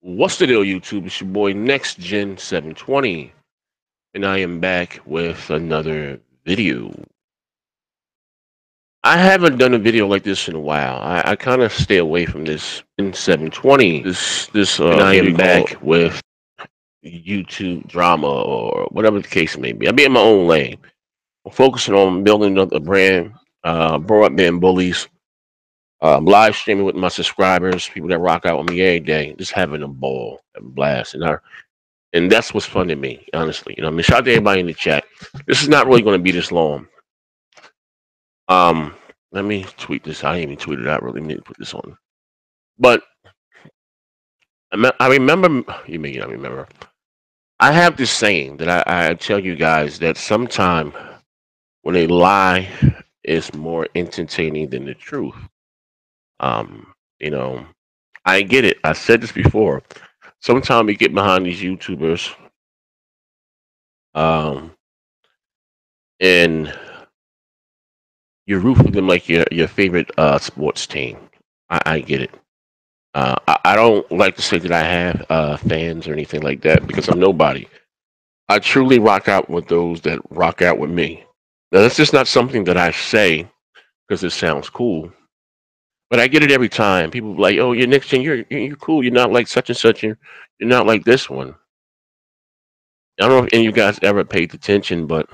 What's the deal, YouTube? It's your boy Next Gen 720, and I am back with another video. I haven't done a video like this in a while. I kind of stay away from this in 720. And I am back with YouTube drama or whatever the case may be. I be in my own lane. I'm focusing on building up a brand, broadband bullies, live streaming with my subscribers, people that rock out with me every day, just having a ball, a blast, and that's what's fun to me, honestly. You know, I mean, shout out to everybody in the chat. This is not really going to be this long. Let me tweet this. I didn't even tweet it out. Really need to put this on. But I remember. You may not remember. I have this saying that I tell you guys that sometime when a lie is more entertaining than the truth. You know, I get it. I said this before. Sometimes you get behind these YouTubers, and you root for them like your favorite sports team. I get it. I don't like to say that I have fans or anything like that because I'm nobody. I truly rock out with those that rock out with me. Now that's just not something that I say because it sounds cool, but I get it every time. People be like, "Oh, you're next gen. You're cool. You're not like such and such. You're not like this one." I don't know if any of you guys ever paid attention, but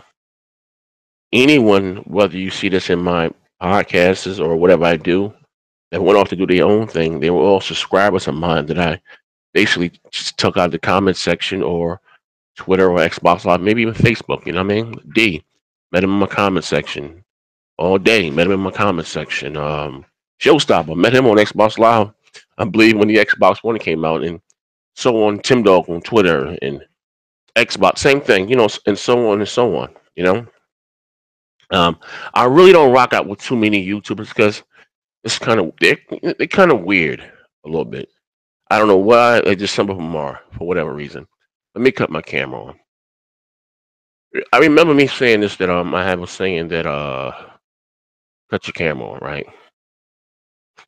anyone, whether you see this in my podcasts or whatever I do, that went off to do their own thing, they were all subscribers of mine that I basically just took out the comment section or Twitter or Xbox Live, maybe even Facebook. You know what I mean? D met him in my comment section all day. Met him in my comment section. Showstopper met him on Xbox Live. I believe when the Xbox One came out, and so on. Tim Dog on Twitter and Xbox, same thing. You know, and so on and so on. You know. I really don't rock out with too many YouTubers because it's kind of they're kind of weird a little bit. I don't know why. Just some of them are for whatever reason. Let me cut my camera on. I remember me saying this that I have a saying that cut your camera on, right?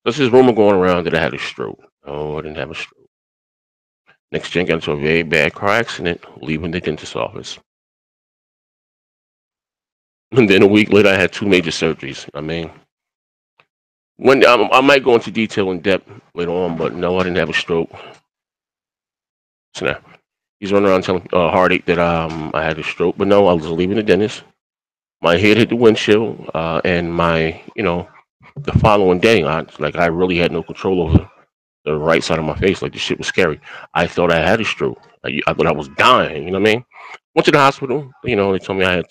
There's this rumor going around that I had a stroke. Oh, I didn't have a stroke. Next gen got into a very bad car accident, leaving the dentist office. And then a week later, I had two major surgeries. I mean, when I might go into detail in depth later on, but no, I didn't have a stroke. So now he's running around telling heartache that I had a stroke, but no, I was leaving the dentist. My head hit the windshield, and the following day, I really had no control over the right side of my face. Like the shit was scary. I thought I had a stroke. I thought I was dying. You know what I mean? Went to the hospital. You know, they told me I had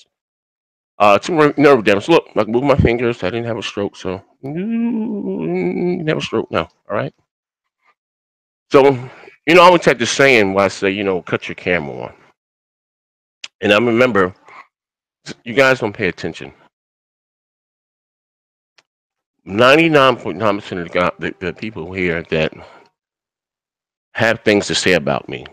two nerve damage. Look, I could move my fingers. I didn't have a stroke, so didn't have a stroke. No, all right. So, I always had this saying where I say, cut your camera on. And I remember, you guys don't pay attention. 99.9% of the people here that have things to say about me,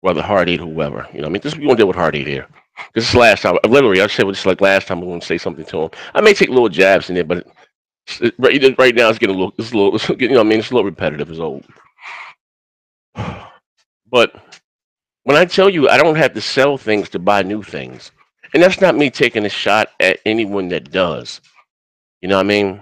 whether Heartache or whoever. You know, I mean, this we gonna deal with Heartache here. This is last time. Literally, I said just like last time. I'm gonna say something to him. I may take little jabs in there, but right now it's getting a little. It's a little. I mean, it's a little repetitive. It's old. But when I tell you, I don't have to sell things to buy new things, and that's not me taking a shot at anyone that does. You know what I mean?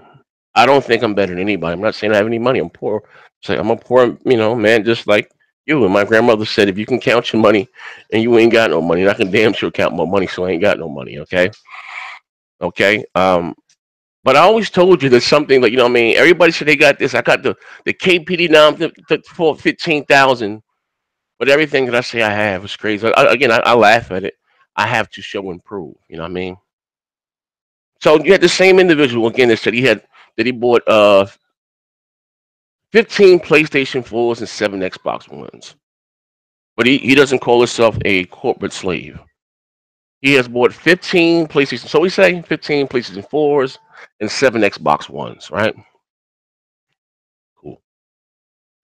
I don't think I'm better than anybody. I'm not saying I have any money. I'm poor. It's like I'm a poor, man, just like you. And my grandmother said, if you can count your money and you ain't got no money, I can damn sure count my money, so I ain't got no money. Okay. Okay. But I always told you there's something like, what I mean, everybody said they got this. I got the KPD now for 15,000. But everything that I say I have is crazy. Again, I laugh at it. I have to show and prove. You know what I mean? So you had the same individual again that said he bought 15 PlayStation 4s and 7 Xbox Ones. But he doesn't call himself a corporate slave. He has bought 15 PlayStation. So we say 15 PlayStation 4s and 7 Xbox Ones, right? Cool.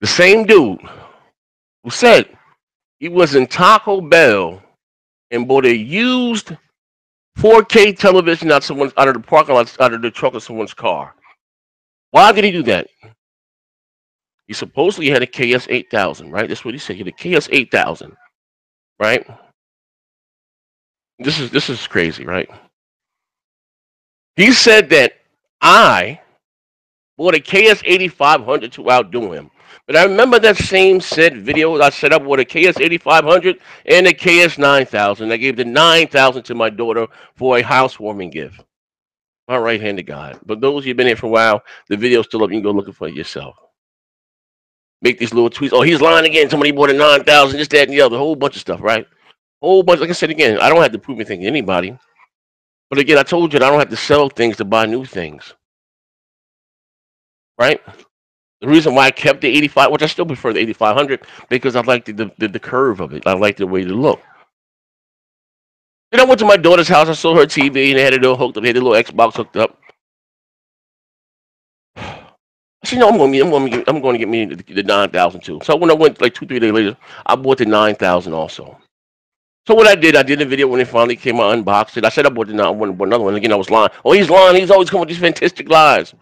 The same dude who said he was in Taco Bell and bought a used 4K television out of the parking lot, out of the trunk of someone's car. Why did he do that? He supposedly had a KS 8000, right? That's what he said. He had a KS 8000, right? This is crazy, right? He said that I bought a KS 8500 to outdo him. But I remember that same said video I set up with a KS 8500 and a KS 9000. I gave the 9000 to my daughter for a housewarming gift. My right hand to God. But those who've been here for a while, the video's still up. You can go looking for it yourself. Make these little tweets. Oh, he's lying again. Somebody bought a 9000, this, that, and the other. A whole bunch of stuff, right? Whole bunch. Like I said again, I don't have to prove anything to anybody. But again, I told you that I don't have to sell things to buy new things, right? The reason why I kept the 85, which I still prefer the 8500, because I like the curve of it. I like the way it look. Then I went to my daughter's house. I saw her TV, and they had it all hooked up. They had a little Xbox hooked up. I said, no, I'm going to get me the 9000 too. So when I went like 2, 3 days later, I bought the 9000 also. So what I did a video when it finally came out, unboxed it. I said I bought the another one. Again, I was lying. Oh, he's lying. He's always coming with these fantastic lies.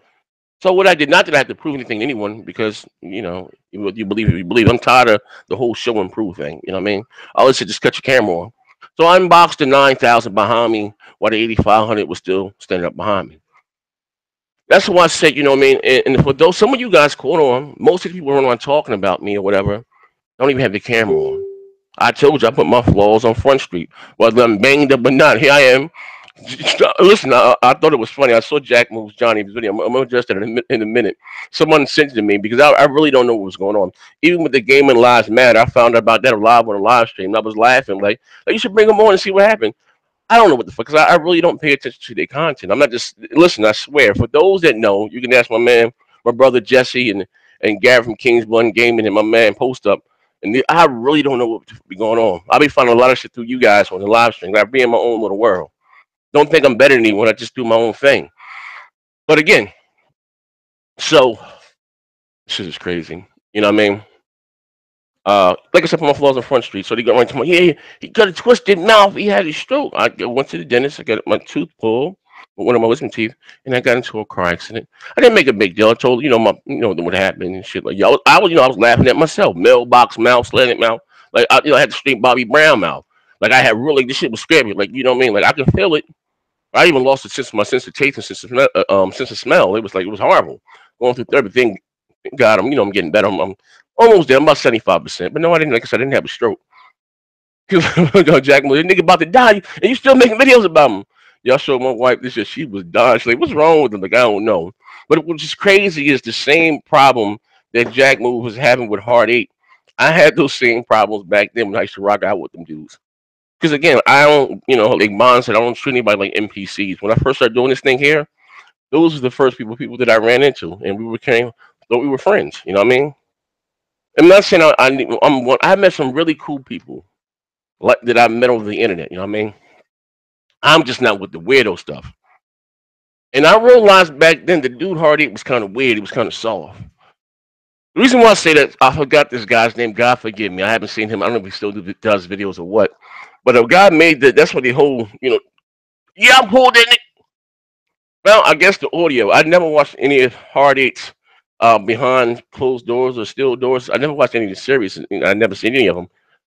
So what I did, not that I had to prove anything to anyone, because you believe it, you believe. I'm tired of the whole show and prove thing. You know what I mean? I always said just cut your camera on. So I unboxed the 9000 behind me, while the 8500 was still standing up behind me. That's why I said, you know what I mean. And for those, some of you guys caught on. Most of the people who are talking about me or whatever don't even have the camera on. I told you I put my flaws on Front Street, whether I'm banged up or not. Here I am. Listen, I thought it was funny. I saw Jack Moves Johnny's video. I'm gonna address that in a minute. Someone sent it to me because I really don't know what was going on. Even with the Gaming Lives Matter, I found out about that live on a live stream. I was laughing like you should bring them on and see what happened. I don't know what the fuck, because I really don't pay attention to their content. I'm not just listen. I swear, for those that know, you can ask my man, my brother Jesse, and Gary from Kingsblunt Gaming, and my man Post Up. And I really don't know what be going on. I'll be finding a lot of shit through you guys on the live stream. I be in my own little world. Don't think I'm better than anyone. I just do my own thing. But again, so shit is crazy. You know what I mean? Like I said, put my flaws on Front Street. So they got right to me. Yeah, he got a twisted mouth. He had a stroke. I went to the dentist. I got my tooth pulled, one of my wisdom teeth, and I got into a car accident. I didn't make a big deal. I told what happened and shit like y'all. I was laughing at myself. Mailbox mouth, slanted mouth. Like I had the straight Bobby Brown mouth. Like I had really this shit was scary. Like you know what I mean? Like I can feel it. I even lost my sense of taste and sense of smell. It was horrible. Going through everything. God, I'm getting better. I'm almost there. I'm about 75%. But no, I didn't. Like I said, I didn't have a stroke. Jack, the nigga about to die, and you still making videos about him. Y'all showed my wife this shit. She was dying. She's like, what's wrong with him? Like, I don't know. But what's just crazy is the same problem that Jack Move was having with Hard 8. I had those same problems back then when I used to rock out with them dudes. Because again, I don't, like Mon said, I don't treat anybody like NPCs. When I first started doing this thing here, those were the first people that I ran into, and thought we were friends. You know what I mean? I'm not saying I met some really cool people like that I met over the internet. You know what I mean? I'm just not with the weirdo stuff. And I realized back then the dude Hardy was kind of weird. He was kind of soft. The reason why I say that, I forgot this guy's name. God forgive me. I haven't seen him. I don't know if he still does videos or what. But a guy made that. That's what the whole, yeah, I'm holding it. Well, I guess the audio. I never watched any of Hard Eight's behind closed doors or steel doors. I never watched any of the series. I never seen any of them.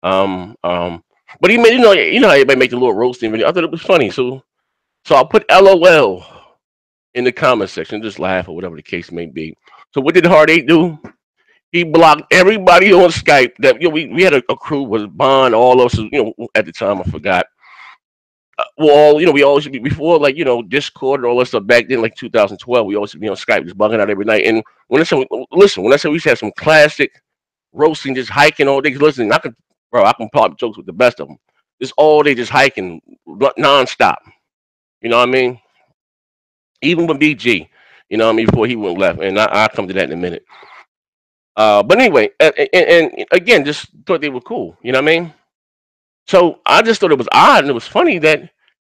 Um, um, but he made, how everybody make the little roasting video. I thought it was funny, so I put LOL in the comment section, just laugh or whatever the case may be. So what did Hard Eight do? He blocked everybody on Skype. That we had a crew with Bond, all of us. At the time I forgot. We always be before Discord and all that stuff back then, like 2012. We always be on Skype, just bugging out every night. And when I say we used to have some classic roasting, just hiking all day. Listen, I can pop jokes with the best of them. Just all day, just hiking nonstop. You know what I mean? Even with BG, you know what I mean, before he went left, and I'll come to that in a minute. But anyway, and again, just thought they were cool. You know what I mean? So I just thought it was odd, and it was funny that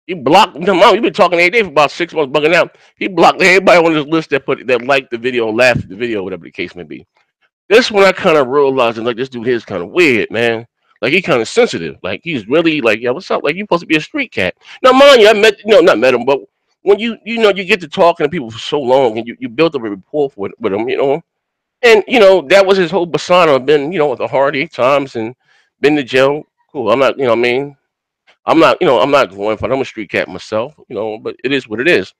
he blocked them out. We've been talking every day for about 6 months, bugging out. He blocked everybody on his list that liked the video, laughed at the video, whatever the case may be. This one I kind of realized, and like this dude here is kind of weird, man. Like he kind of sensitive. Like he's really like, yeah, what's up? Like you supposed to be a street cat. Now, mind you, not met him, but when you get to talking to people for so long and you built up a rapport with them, And that was his whole persona. I've been with the hard 8 times and been to jail. Cool. I'm not. What I mean, I'm not. I'm not going for it. I'm a street cat myself. But it is what it is.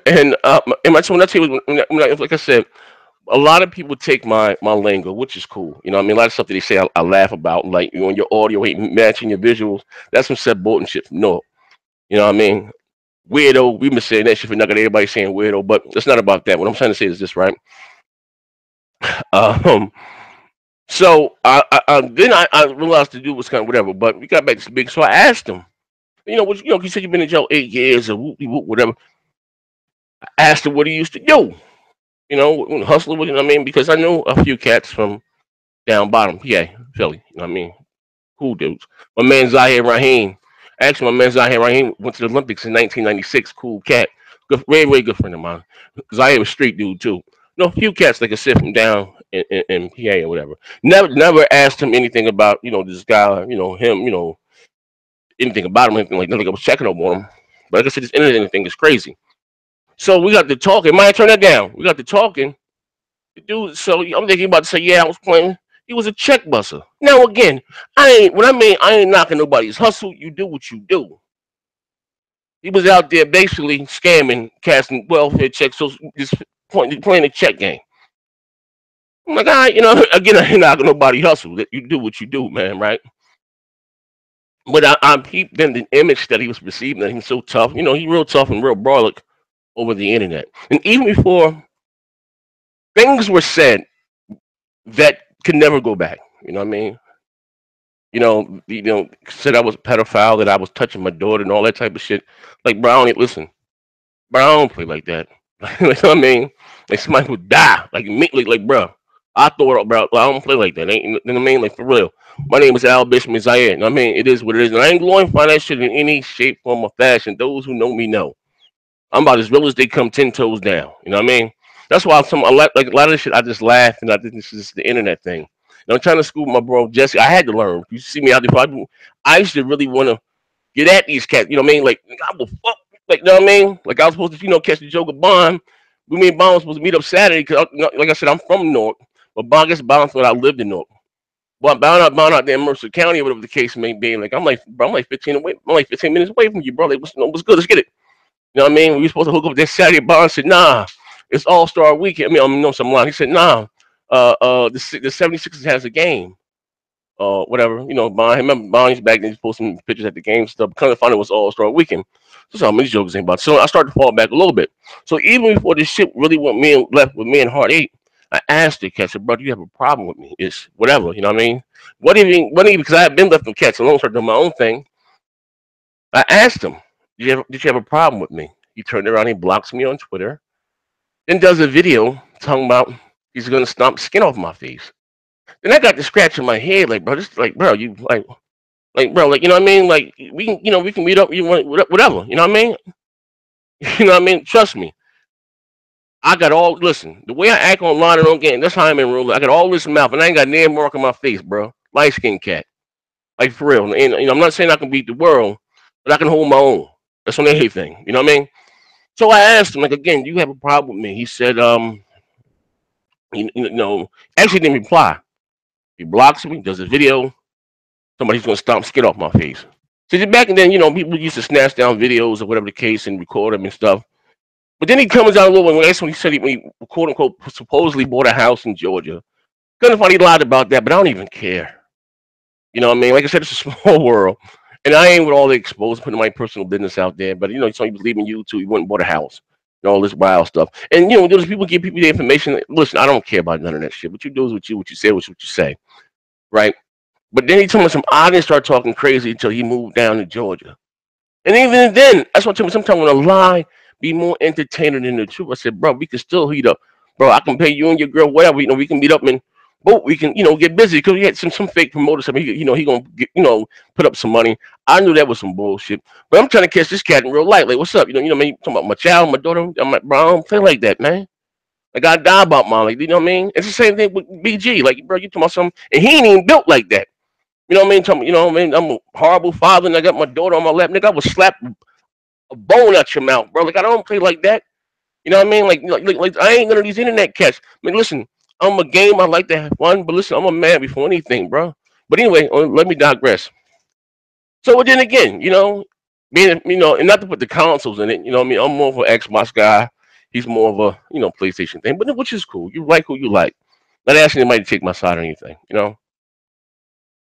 And my when I tell you, like I said, a lot of people take my lingo, which is cool. I mean, a lot of stuff that they say, I laugh about, like on your audio ain't matching your visuals. That's some said Bolton shit. No, what I mean. Weirdo. We've been saying that shit for nothing. Everybody saying weirdo, but it's not about that. What I'm trying to say is this, right? Um, so then I realized the dude was kind of whatever, but we got back to big. So I asked him, he said you've been in jail 8 years or whatever. I asked him what he used to do, hustler, what I mean, because I knew a few cats from down bottom, PA, Philly, what I mean, cool dudes. My man Zahir Rahim, actually, my man Zahir Rahim went to the Olympics in 1996. Cool cat, good, very, very good friend of mine. Zahir was a street dude too. A few cats that could sit from down in PA or whatever. Never asked him anything about this guy, him, anything about him, anything like nothing. I was checking up on him, but like I said, this internet thing is crazy. So we got to talking. Might turn that down. We got to talking. The dude. So I'm thinking about to say, yeah, I was playing. He was a check buster. Now again, I ain't knocking nobody's hustle. You do what you do. He was out there basically scamming, casting welfare checks, so just playing a check game. I'm like, all right, again, I ain't knocking nobody hustle. That you do what you do, man, right? But I peeped then the image that he was receiving, that he was so tough. He real tough and real brolic over the internet. And even before things were said that could never go back. You know what I mean? Said I was a pedophile, that I was touching my daughter and all that type of shit. Like, bro, I don't listen, bro, I don't play like that. Like, you know what I mean? Like somebody would die, like immediately, like, bro. I thought, bro, I don't play like that. Ain't, you know what I mean? Like, for real. My name is Al Bishop Zaire. You know what I mean? It is what it is. And I ain't glorifying that shit in any shape, form, or fashion. Those who know me know. I'm about as real as they come 10 toes down. You know what I mean? That's why a lot of this shit I just laugh and I think this is the internet thing. And I'm trying to school my bro Jesse. I had to learn. You see me out there. I used to really want to get at these cats. You know what I mean? Like I will fuck. Like you know what I mean? Like I was supposed to catch the Joker Bond. Me and Bond was supposed to meet up Saturday because like I said, I'm from Newark, but Bond gets Bond thought I lived in Newark. Well, bound out there in Mercer County or whatever the case may be. Like I'm like 15 away. I'm like 15 minutes away from you, bro. Like what's good? Let's get it. You know what I mean? We were supposed to hook up this Saturday. Bond said, nah, it's All Star Weekend. I mean, some line. He said, nah, the 76ers has a game. Whatever. Bond. I remember Bond back then, he posting pictures at the game stuff. Kind of found it was All Star Weekend. So how many jokes ain't about. So I started to fall back a little bit. So even before this shit really left with me and Heart 8, I asked the cat, I said, bro, do you have a problem with me? It's whatever, you know what I mean? Because I had been left from cats alone, started doing my own thing. I asked him, did you have a problem with me? He turned around, he blocks me on Twitter, then does a video talking about he's gonna stomp the skin off my face. Then I got to scratching my head, like, bro, this like, bro, you like, bro, like, you know what I mean? Like, we can meet up, you want whatever, you know what I mean? You know what I mean? Trust me. I got listen, the way I act online and on game, that's how I'm in real life. I got all this mouth, and I ain't got near mark on my face, bro. Light skin cat. Like, for real. And, I'm not saying I can beat the world, but I can hold my own. That's on everything. You know what I mean? So I asked him, like, again, do you have a problem with me? He said, actually didn't reply. He blocks me, does a video. Somebody's going to stomp skin off my face. So back then, people used to snatch down videos or whatever the case and record them and stuff. But then he comes out a little bit. That's when he said when he quote unquote supposedly bought a house in Georgia. Kind of funny he lied about that, but I don't even care. You know what I mean? Like I said, it's a small world. And I ain't with all the exposed, putting my personal business out there. But so he was leaving YouTube, he went and bought a house. All this wild stuff. And those people give people the information. Listen, I don't care about none of that shit. What you do is what you say is what you say. Right? But then he told me some I didn't start talking crazy until he moved down to Georgia. And even then, that's what I told me sometimes when a lie be more entertaining than the truth. I said, bro, we can still heat up. Bro, I can pay you and your girl, whatever. We can meet up and both we can, get busy because we had some fake promoter. Something, he gonna get, put up some money. I knew that was some bullshit. But I'm trying to catch this cat in real life. Like, what's up? I mean, talking about my child, my daughter. I'm like, bro, I don't play like that, man. Like, I die about mine. Like, you know what I mean? It's the same thing with BG. Like, bro, you talking about something, and he ain't even built like that. You know what I mean? You know what I mean? I'm a horrible father, and I got my daughter on my lap. Nigga, I would slap a bone out your mouth, bro. Like, I don't play like that. You know what I mean? Like I ain't none of these internet cats. I mean, listen, I'm a game. I like to have fun, but listen, I'm a man before anything, bro. But anyway, let me digress. So then again, being and not to put the consoles in it. You know what I mean? I'm more of an Xbox guy. He's more of a PlayStation thing, but which is cool. You like who you like. Not asking anybody to take my side or anything.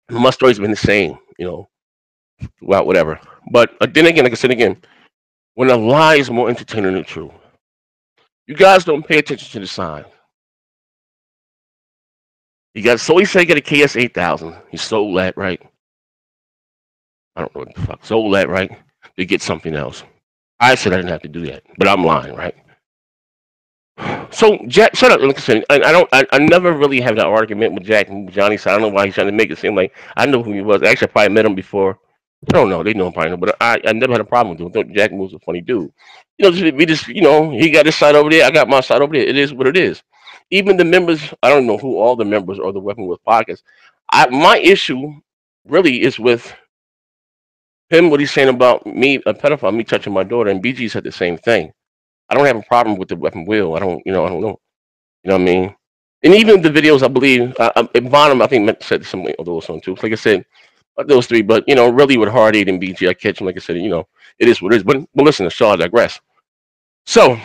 My story's been the same. Throughout whatever. But then again, like I said again, when a lie is more entertaining than the truth, you guys don't pay attention to the sign. He said he got a KS 8000. He sold that, right? I don't know what the fuck. Sold that, right? To get something else. I said I didn't have to do that, but I'm lying, right? So Jack, shut up. Like I said, I never really had that argument with Jack and Johnny. So I don't know why he's trying to make it seem like I know who he was. Actually, I probably met him before. I don't know. They know him probably, but I never had a problem with him. I thought Jack Moose was a funny dude. We just he got his side over there. I got my side over there. It is what it is. Even the members, I don't know who all the members or the Weapon with podcast. My issue really is with him. What he's saying about me, a pedophile, me touching my daughter, and BG said the same thing. I don't have a problem with the Weapon Will. I don't know. You know what I mean? And even the videos, I believe, Bonham, I think, said something of those on too. Like I said, those three, but really with Hard Eight and BG, I catch them. Like I said, it is what it is. But listen, I digress. So,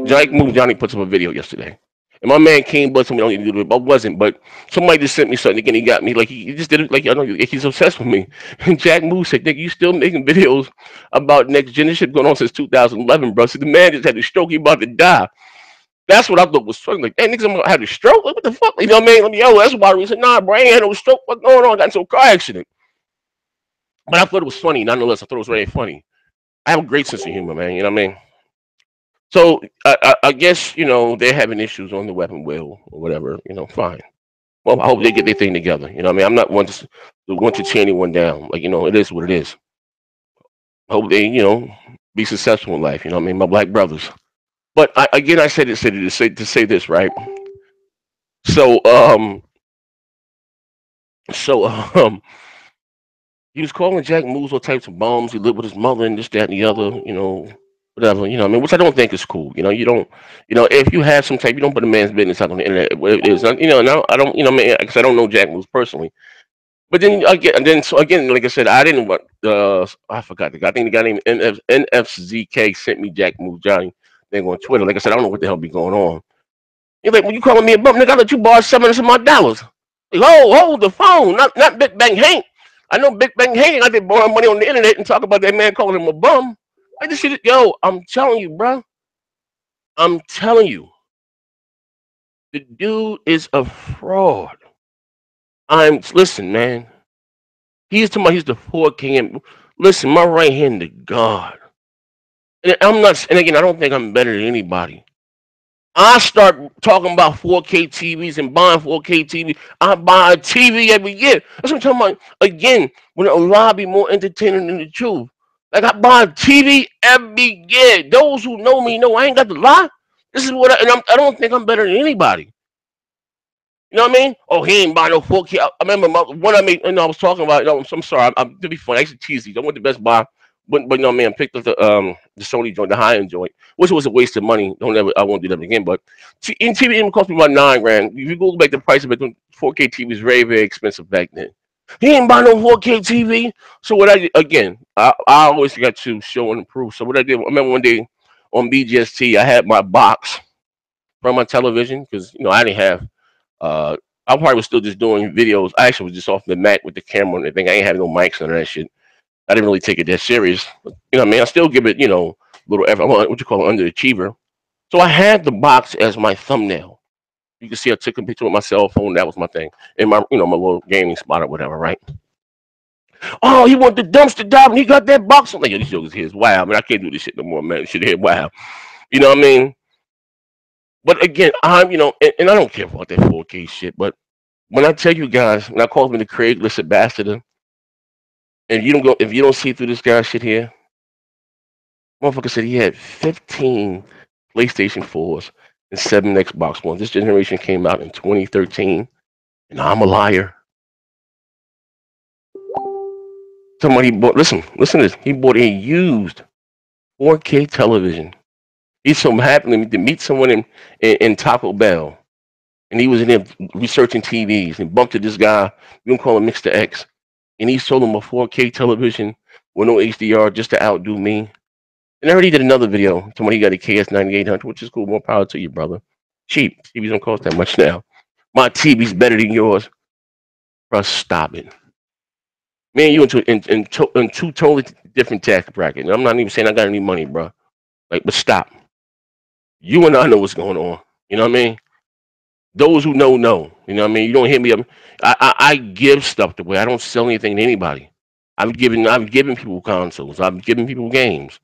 Johnny puts up a video yesterday, and my man came, but somebody don't need to do it. I wasn't, but somebody just sent me something again. He got me like he just did it. Like I know he's obsessed with me. And Jack Moose said, "Nigga, you still making videos about next gen? This shit going on since 2011, bro." So the man just had a stroke. He about to die. That's what I thought was funny. Like, hey, niggas, I'm gonna have a stroke. Like, what the fuck? You know what I mean? Yo, that's why we said, nah, bro, I ain't had no stroke. What's going on? I got into a car accident. But I thought it was funny. Nonetheless, I thought it was very funny. I have a great sense of humor, man. You know what I mean? So I guess they're having issues on the Weapon Wheel or whatever. Fine. Well, I hope they get their thing together. You know what I mean? I'm not one to tear anyone down. Like it is what it is. I hope they be successful in life. You know what I mean? My black brothers. But again, I said to say this, right? So so he was calling Jack Moose all types of bombs. He lived with his mother and this, that, and the other. Whatever. I mean, which I don't think is cool. You don't. If you have some type, you don't put a man's business out on the internet. What it is, and I don't. Because I don't know Jack Moose personally. But then again, so again, like I said, I didn't want. I forgot the guy. I think the guy named NFZK sent me Jack Moose Johnny thing on Twitter. Like I said, I don't know what the hell be going on. He's like, when you calling me a bum, nigga, I let you borrow $700 of my dollars. Like, hold the phone, not Big Bang Hank. I know Big Bang Hank. I did borrow money on the internet and talk about that man calling him a bum. I just shit. Yo, I'm telling you, bro. I'm telling you, the dude is a fraud. Listen, man. He's talking about he's the 4K. And listen, my right hand to God. And I'm not. And again, I don't think I'm better than anybody. I start talking about 4K TVs and buying 4K TV. I buy a TV every year. That's what I'm talking about. Again, when a lie be more entertaining than the truth. Like I buy a TV every year. Those who know me know I ain't got to lie. This is what I don't think I'm better than anybody. You know what I mean? Oh, he ain't buy no 4K. I remember one I made, I was talking about. I'm sorry. To be funny, I used to tease these. I went to Best Buy, but man, picked up the Sony joint, the high end joint, which was a waste of money. I won't do that again. But in TV, it cost me about $9,000. If you go back the price of it, 4K TV was very, very expensive back then. He ain't buy no 4K TV. So what I did again, I always got to show and prove. So what I did, I remember one day on BGST, I had my box from my television because I didn't have. I probably was still just doing videos. I actually was just off the mat with the camera and everything. I ain't having no mics and that shit. I didn't really take it that serious. You know what I mean? I still give it, little effort. I'm what you call an underachiever. So I had the box as my thumbnail. You can see I took a picture with my cell phone. That was my thing. In my, my little gaming spot or whatever, right? Oh, he went to dumpster dive and he got that box. I'm like, yo, these jokers here is wow. Man, I can't do this shit no more, man. This shit here, wow. You know what I mean? But again, and I don't care about that 4K shit, but when I tell you guys, when I call him the Craiglist ambassador, and if you don't see through this guy's shit here, motherfucker said he had 15 PlayStation 4s and 7 Xbox Ones. This generation came out in 2013, and I'm a liar. Somebody bought. Listen to this. He bought a used 4K television. He's so happy to meet someone in Taco Bell, and he was in there researching TVs and bumped into this guy. We don't call him Mr. X, and he sold him a 4K television with no HDR just to outdo me. And I already did another video to when he got a KS9800, which is cool. More power to you, brother. Cheap. TVs don't cost that much now. My TV's better than yours. Bro, stop it. Man, you in two totally different tax brackets. I'm not even saying I got any money, bro. Like, but stop. You and I know what's going on. You know what I mean? Those who know. You know what I mean? You don't hit me up. I give stuff away. I don't sell anything to anybody. I've given people consoles. I've given people games.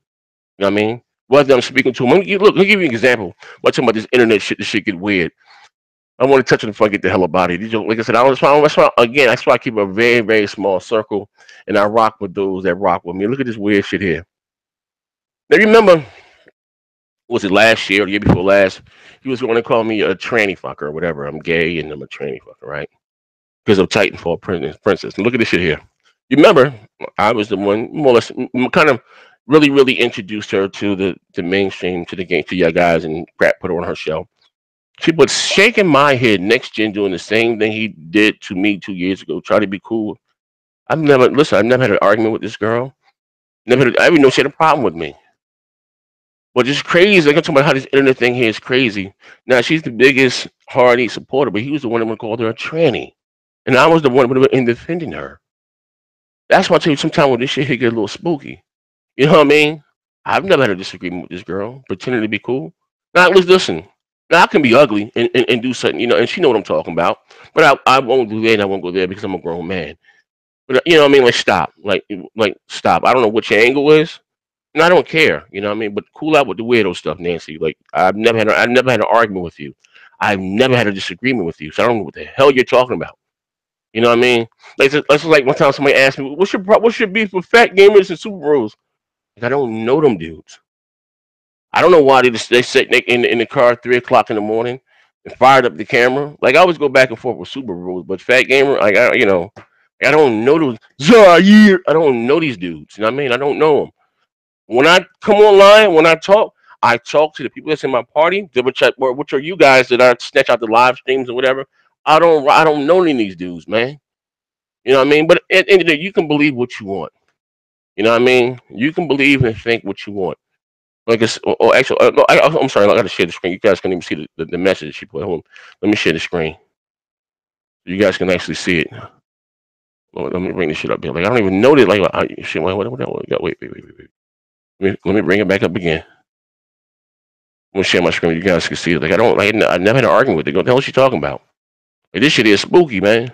You know what I mean? Whether I'm speaking to them, let me give you an example. We're talking about this internet shit. This shit get weird. I want to touch on it before I get the hell about it. Like I said, that's why I keep a very, very small circle, and I rock with those that rock with me. Look at this weird shit here. Now, you remember, was it last year or the year before last? He was going to call me a tranny fucker or whatever. I'm gay and I'm a tranny fucker, right? Because of Titanfall Princess. And look at this shit here. You remember, I was the one, more or less, kind of really, really introduced her to the mainstream, to the game, to you guys, and crap, put her on her show. She was shaking my head, next gen doing the same thing he did to me 2 years ago, try to be cool. I've never had an argument with this girl. I even know she had a problem with me. But it's crazy. Like I'm talking about how this internet thing here is crazy. Now she's the biggest Hardy supporter, but he was the one that called her a tranny. And I was the one that would have been defending her. That's why I tell you sometimes when this shit here get a little spooky. You know what I mean? I've never had a disagreement with this girl, pretending to be cool. Now listen. Now I can be ugly and do something, and she know what I'm talking about. But I won't do that and I won't go there because I'm a grown man. But you know what I mean? Like stop. Like stop. I don't know what your angle is. And I don't care. You know what I mean? But cool out with the weirdo stuff, Nancy. Like I've never had an argument with you. I've never had a disagreement with you. So I don't know what the hell you're talking about. You know what I mean? Like one time somebody asked me, what's your beef with fat gamers and Super Bros? Like, I don't know them dudes. I don't know why they sit in the car at 3 o'clock in the morning and fired up the camera. Like I always go back and forth with Super Bros, but fat gamer, like I don't know those Zaire. I don't know these dudes. You know what I mean? I don't know them. When I come online, when I talk to the people that's in my party, which are you guys that I snatch out the live streams or whatever. I don't know any of these dudes, man. You know what I mean? But at the end of the day, you can believe what you want. You know what I mean? You can believe and think what you want. Like it's, actually, no, I'm sorry. I got to share the screen. You guys can even see the message she put. Hold on. Let me share the screen. You guys can actually see it. Let me bring this shit up here. Like I don't even know that. Like shit. Wait. Let me bring it back up again. I'm gonna share my screen. You guys can see it. Like I never had an argument with it. What the hell is she talking about? Like this shit is spooky, man.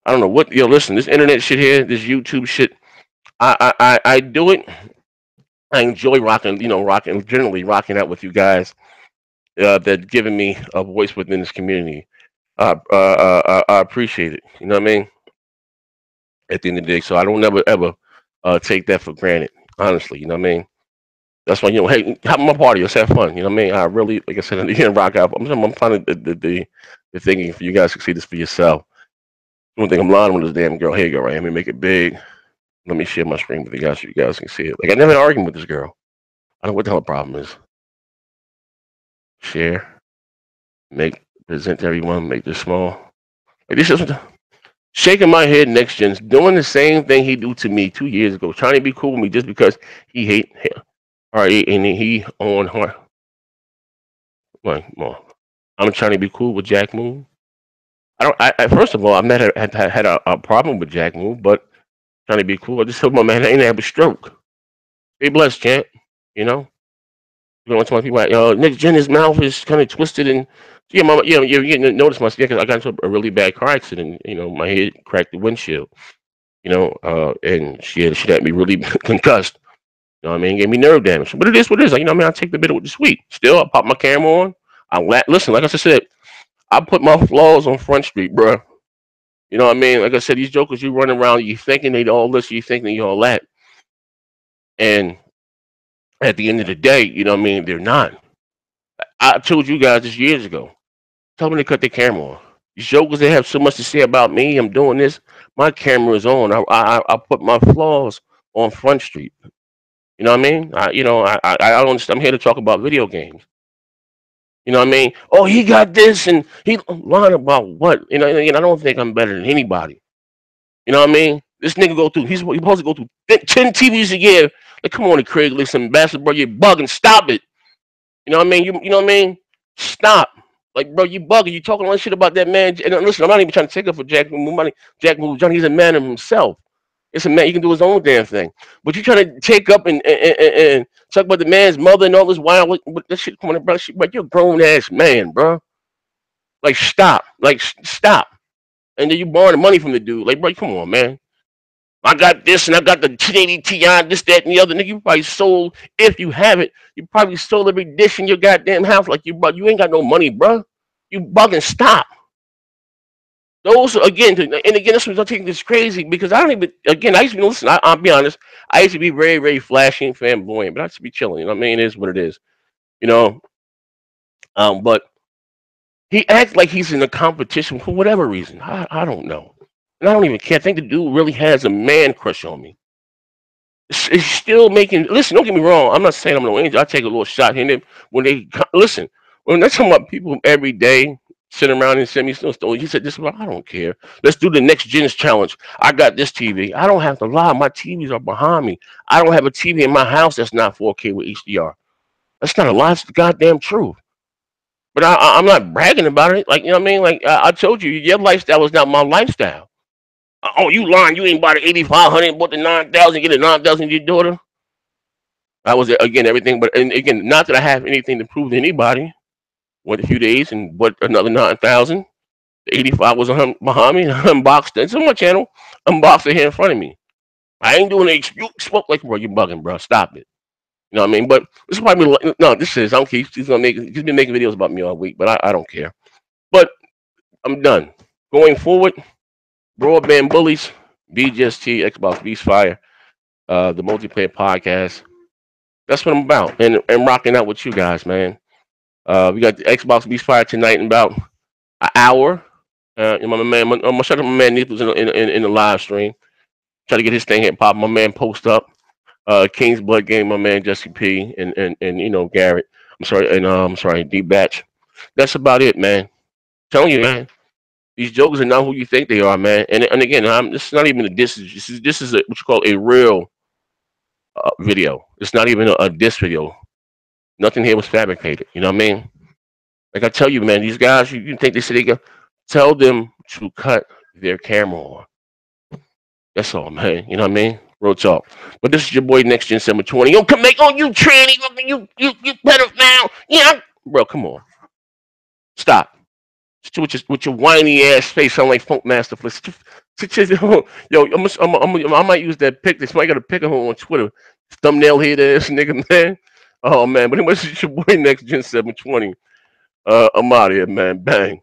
I don't know what. Listen, this internet shit here, this YouTube shit. I do it. I enjoy rocking, generally rocking out with you guys that giving me a voice within this community. I appreciate it. You know what I mean? At the end of the day, so I don't never ever take that for granted. Honestly, you know what I mean? That's why hey, have my party. Let's have fun. You know what I mean? I really, like I said, you can rock out. I'm finding the thinking for you guys to see this for yourself. One thing I'm lying with this damn girl. Here you go, right? Let me make it big. Let me share my screen with you guys so you guys can see it. Like I never had an argument with this girl. I don't know what the hell the problem is. Share, present to everyone, make this small. Like this is shaking my head. Next gen's doing the same thing he do to me 2 years ago, trying to be cool with me just because he hate him. All right, and he on her. Like, well, I'm trying to be cool with Jack Moon. I don't. First of all, I've never had a problem with Jack Moon, but trying to be cool. I just hope my man ain't have a stroke. Be blessed, champ. You know. You know, some people like, Nick Jenner's mouth is kind of twisted and yeah, mama, you're getting to notice my because I got into a really bad car accident. You know, my head cracked the windshield. And she had me really concussed. You know what I mean? Gave me nerve damage. But it is what it is. Like, you know what I mean? I take the bitter with the sweet. Still, I pop my camera on. Listen, like I said, I put my flaws on Front Street, bro. You know what I mean? Like I said, these jokers, you run around, you thinking they all this, you thinking they all that. And at the end of the day, you know what I mean? They're not. I told you guys this years ago. Tell them to cut their camera on. These jokers, they have so much to say about me. I'm doing this. My camera is on. I put my flaws on Front Street. You know what I mean? I don't understand. I'm here to talk about video games. You know what I mean? Oh, he got this and he lying about what? You know, and I don't think I'm better than anybody. You know what I mean? This nigga go through. He's supposed to go through 10 TVs a year. Like, come on, Craiglist and basketball. You're bugging. Stop it. You know what I mean? You know what I mean? Stop. Like, bro, you bugging. You talking all this shit about that man. And listen, I'm not even trying to take up for Jack Money. Jack Johnny. He's a man of himself. It's a man. He can do his own damn thing. But you trying to take up and talk about the man's mother and all this wild with that shit. Come on, bro. But you're a grown ass man, bro. Like, stop. Like, stop. And then you borrowing the money from the dude. Like, bro, come on, man. I got this and I got the 1080 Ti, this, that, and the other. Nigga, you probably sold, if you have it, you probably sold every dish in your goddamn house. Like, you ain't got no money, bro. You bugging. Stop. Those again, and again, this was I think this crazy because I don't even. Again, I used to be listen. I'll be honest. I used to be very, very flashy and flamboyant, but I used to be chilling. You know what I mean? It is what it is. You know. But he acts like he's in a competition for whatever reason. I don't know, and I don't even care. I think the dude really has a man crush on me. It's still making. Listen, don't get me wrong. I'm not saying I'm no angel. I take a little shot here and there when they listen. When they're talking about people every day sitting around and send me some stories. He said, "This one, I don't care. Let's do the next gen's challenge. I got this TV. I don't have to lie. My TVs are behind me. I don't have a TV in my house that's not 4K with HDR. That's not a lie. It's the goddamn truth. But I'm not bragging about it. Like you know what I mean? Like I told you, your lifestyle is not my lifestyle. Oh, you lying? You ain't bought an 8,500, bought the 9,000, get a 9,000 to your daughter. I was again everything, but and again, not that I have anything to prove to anybody. Went a few days and bought another 9,000. The 85 was behind me. Unboxed it. It's on my channel. Unboxed it here in front of me. I ain't doing it. You spoke like, bro, you bugging, bro. Stop it. You know what I mean? But this is probably no. This is I don't care. He's gonna make. He's been making videos about me all week, but I don't care. But I'm done. Going forward, broadband bullies, BGST, Xbox Beast Fire, the multiplayer podcast. That's what I'm about, and rocking out with you guys, man. We got the Xbox Beast Fire tonight in about an hour. My man, I'm gonna shout out my man Nicholas in the live stream. Try to get his thing here pop. My man post up. King's Blood Game. My man Jesse P. And you know Garrett. I'm sorry, and I'm sorry, D Batch. That's about it, man. Telling you, man. These jokers are not who you think they are, man. And again, this is not even a diss. This is what you call a real video. It's not even a diss video. Nothing here was fabricated. You know what I mean? Like I tell you, man, these guys, you think they say they can tell them to cut their camera on. That's all, man. You know what I mean? Real talk. But this is your boy Next Gen 720. Yo, come make on you tranny. You better now. Yeah. Bro, come on. Stop. With your whiny ass face, sound like Funk Master Flick. Yo, I might use that pic. Somebody got a pic of him on Twitter. Thumbnail here, ass nigga, man. Oh man, but anyway, this is your boy Next Gen 720. I'm out of here, man. Bang.